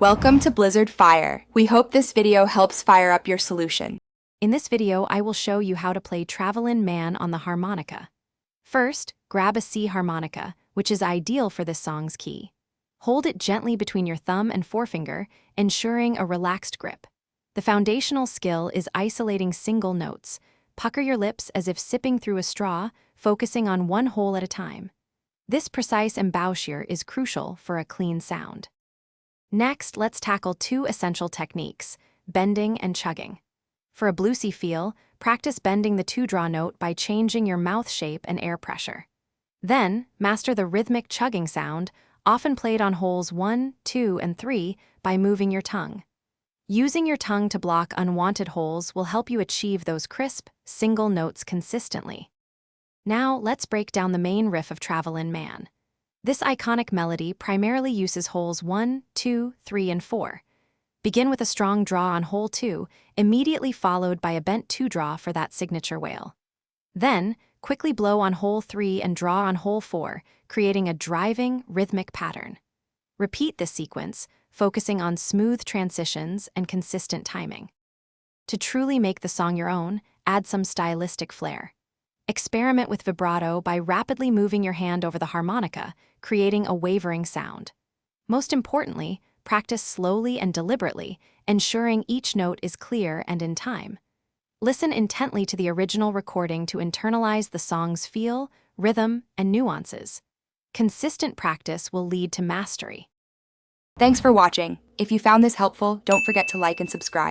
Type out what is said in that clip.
Welcome to Blizzard Fire. We hope this video helps fire up your solution. In this video, I will show you how to play Travelin Man on the harmonica. First, grab a C harmonica, which is ideal for this song's key. Hold it gently between your thumb and forefinger, ensuring a relaxed grip. The foundational skill is isolating single notes. Pucker your lips as if sipping through a straw, focusing on one hole at a time. This precise embouchure is crucial for a clean sound. Next, let's tackle two essential techniques, bending and chugging. For a bluesy feel, practice bending the two-draw note by changing your mouth shape and air pressure. Then, master the rhythmic chugging sound, often played on holes 1, 2, and 3, by moving your tongue. Using your tongue to block unwanted holes will help you achieve those crisp, single notes consistently. Now, let's break down the main riff of Travelin Man. This iconic melody primarily uses holes 1, 2, 3, and 4. Begin with a strong draw on hole 2, immediately followed by a bent 2-draw for that signature wail. Then, quickly blow on hole 3 and draw on hole 4, creating a driving, rhythmic pattern. Repeat this sequence, focusing on smooth transitions and consistent timing. To truly make the song your own, add some stylistic flair. Experiment with vibrato by rapidly moving your hand over the harmonica, creating a wavering sound. Most importantly, practice slowly and deliberately, ensuring each note is clear and in time. Listen intently to the original recording to internalize the song's feel, rhythm, and nuances. Consistent practice will lead to mastery. Thanks for watching. If you found this helpful, don't forget to like and subscribe.